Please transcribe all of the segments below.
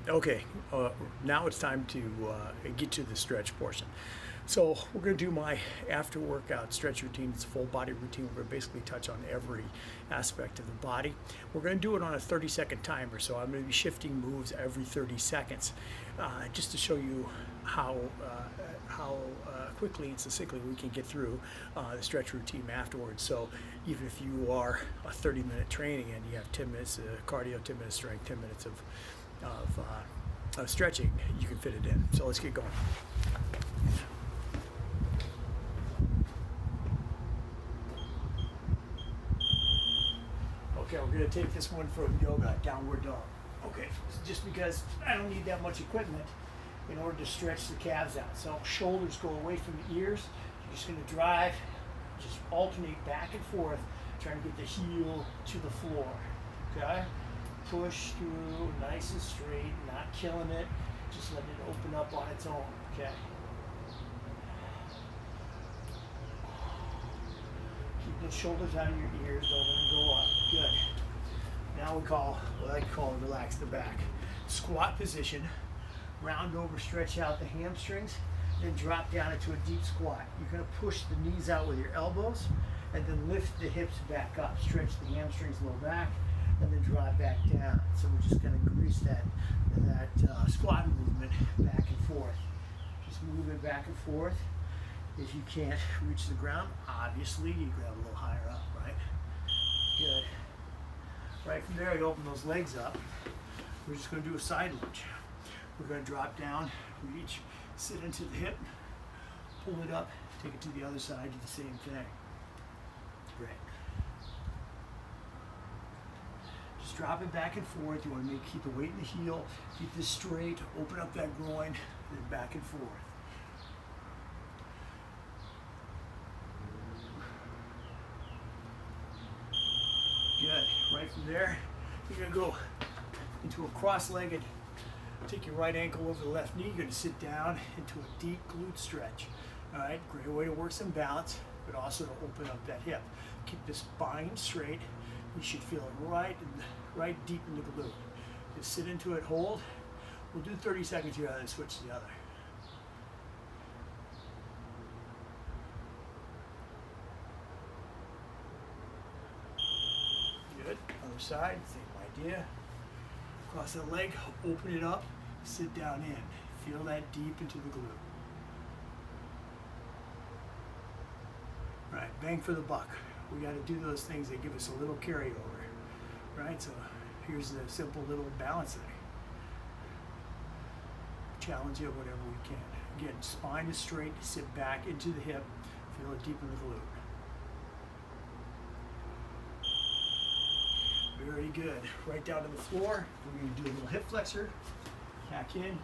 Okay, now it's time to get to the stretch portion. So we're going to do my after workout stretch routine. It's a full body routine. We're going to basically touch on every aspect of the body. We're going to do it on a 30-second timer. So I'm going to be shifting moves every 30 seconds, just to show you how quickly and succinctly we can get through the stretch routine afterwards. So even if you are a 30-minute training and you have 10 minutes of cardio, 10 minutes strength, 10 minutes of stretching, you can fit it in. So let's get going. Okay, we're going to take this one from yoga, downward dog. Okay, just because I don't need that much equipment in order to stretch the calves out. So shoulders go away from the ears. You're just going to drive, just alternate back and forth, trying to get the heel to the floor. Okay? Push through, nice and straight, not killing it, just letting it open up on its own. Okay? Keep the shoulders out of your ears, don't let them go up. Good. Now we call what I call relax the back. Squat position, round over, stretch out the hamstrings, then drop down into a deep squat. You're going to push the knees out with your elbows and then lift the hips back up. Stretch the hamstrings, low back, and then drop back down. So we're just going to grease that squat movement back and forth. Just move it back and forth. If you can't reach the ground, obviously you grab a little higher up, right? Good. Right from there, you open those legs up. We're just going to do a side lunge. We're going to drop down, reach, sit into the hip, pull it up, take it to the other side, do the same thing. Great. Just drop it back and forth. You want to keep the weight in the heel, keep this straight, open up that groin, then back and forth. Good. Right from there, you're going to go into a cross-legged, take your right ankle over the left knee. You're going to sit down into a deep glute stretch. All right, great way to work some balance, but also to open up that hip. Keep the spine straight. You should feel it right deep in the glute. Just sit into it, hold. We'll do 30 seconds here and then switch to the other. Good. Other side, same idea. Cross that leg, open it up, sit down in. Feel that deep into the glute. Right, bang for the buck. We got to do those things that give us a little carryover. Right, so here's the simple little balance thing. Challenge it whatever we can. Again, spine is straight, sit back into the hip, feel it deep in the glute. Very good. Right down to the floor. We're going to do a little hip flexor. Back in.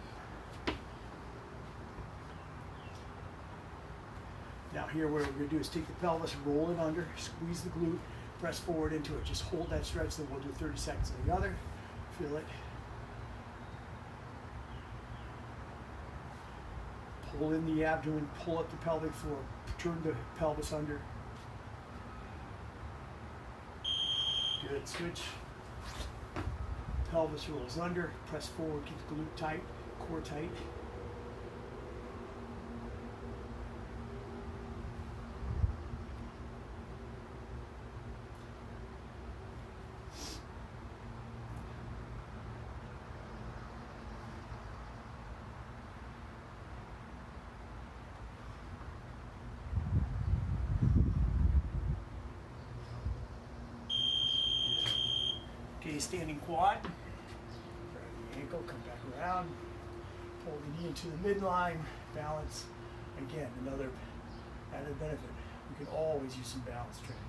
Now here what we're going to do is take the pelvis, roll it under, squeeze the glute, press forward into it. Just hold that stretch, then we'll do 30 seconds of the other. Feel it. Pull in the abdomen, pull up the pelvic floor, turn the pelvis under. Good, switch. Pelvis rolls under, press forward, keep the glute tight, core tight. Okay, standing quad. Grab the ankle, come back around. Pull the knee into the midline. Balance. Again, another added benefit. You can always use some balance training.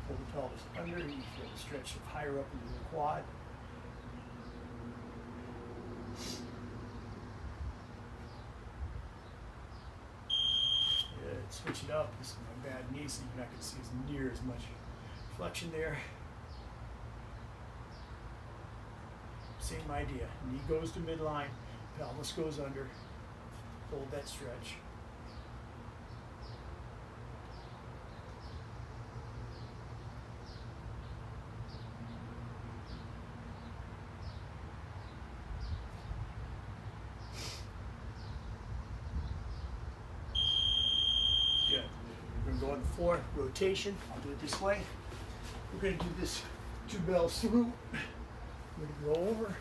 Pull the pelvis under. You feel the stretch higher up into the quad. Good. Switch it up. This is my bad knee, so you're not going to see near as much flexion there. Same idea. Knee goes to midline, pelvis goes under. Hold that stretch. go on the floor, rotation. I'll do it this way. We're gonna do this 2 bells through. We're gonna go over,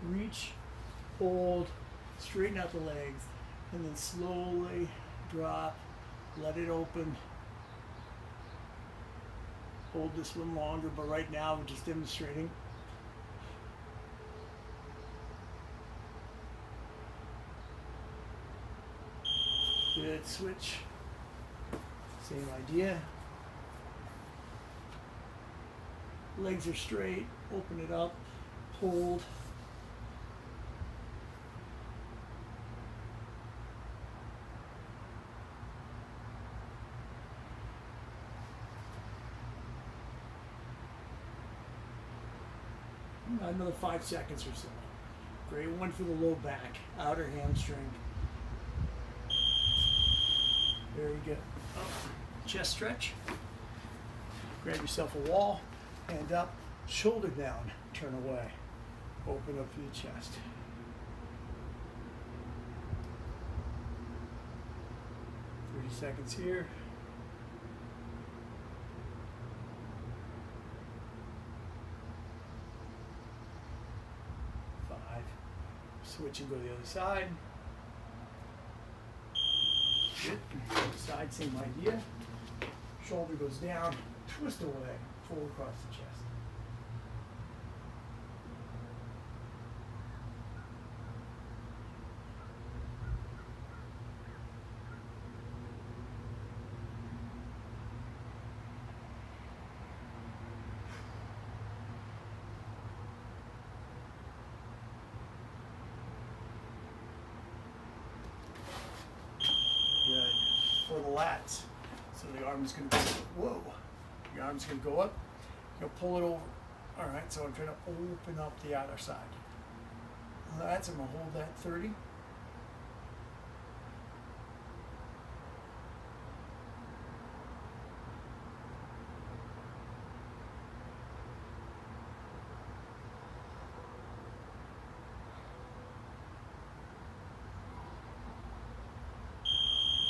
reach, hold, straighten out the legs, and then slowly drop, let it open. Hold this one longer, but right now we're just demonstrating. Good, switch. Same idea. Legs are straight, open it up, hold. Another 5 seconds or so. Great one for the low back, outer hamstring. Very good. Up. Chest stretch. Grab yourself a wall, hand up, shoulder down, turn away. Open up through the chest. Seconds here. 5. Switch and go to the other side. Good. Other side, same idea. Shoulder goes down, twist away, pull across the chest. Good. For the lats. So the arm is going to go, whoa. Your arm's going to go up. You'll pull it over. All right, so I'm trying to open up the outer side. Lats, I'm going to hold that 30.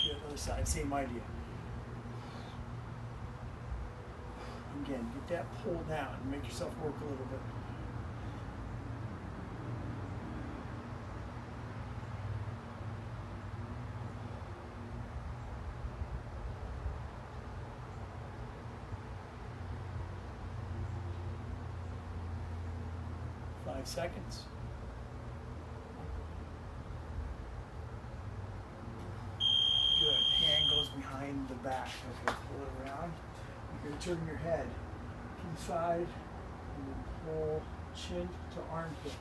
Good, other side, same idea. Again, get that pull down and make yourself work a little bit. Five seconds. Good. Hand goes behind the back. Okay, pull it around. You're going to turn your head to the side and then pull chin to armpit.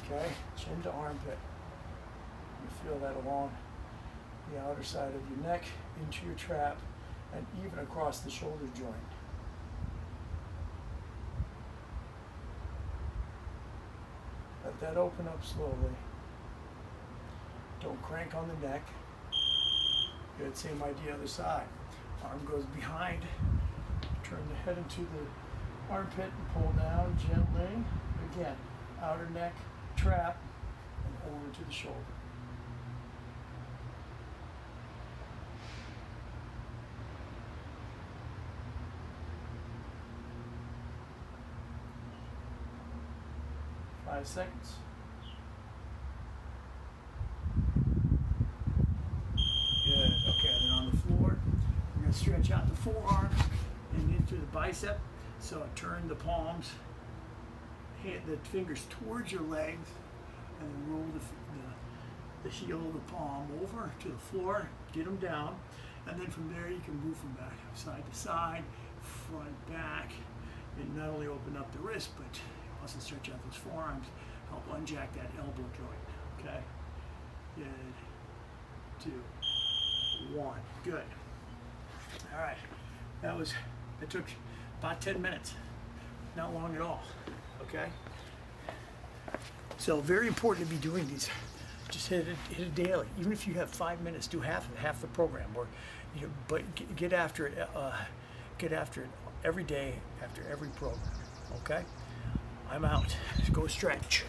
Okay? Chin to armpit. You feel that along the outer side of your neck, into your trap, and even across the shoulder joint. Let that open up slowly. Don't crank on the neck. Good, same idea other side. Arm goes behind. Turn the head into the armpit and pull down gently. Again, outer neck, trap, and over to the shoulder. Five seconds. Good. Okay, then on the floor, we're going to stretch out the forearms and into the bicep. So turn the palms, hit the fingers towards your legs, and then roll the heel of the palm over to the floor, get them down, and then from there you can move from back side to side, front, back, and not only open up the wrist, but also stretch out those forearms, help unjack that elbow joint. Okay? Good. 2, 1. Good. All right. It took about 10 minutes. Not long at all. Okay? So very important to be doing these. Just hit it daily. Even if you have 5 minutes, do half the program, or but get after it. Get after it every day, after every program. Okay? I'm out. Go stretch.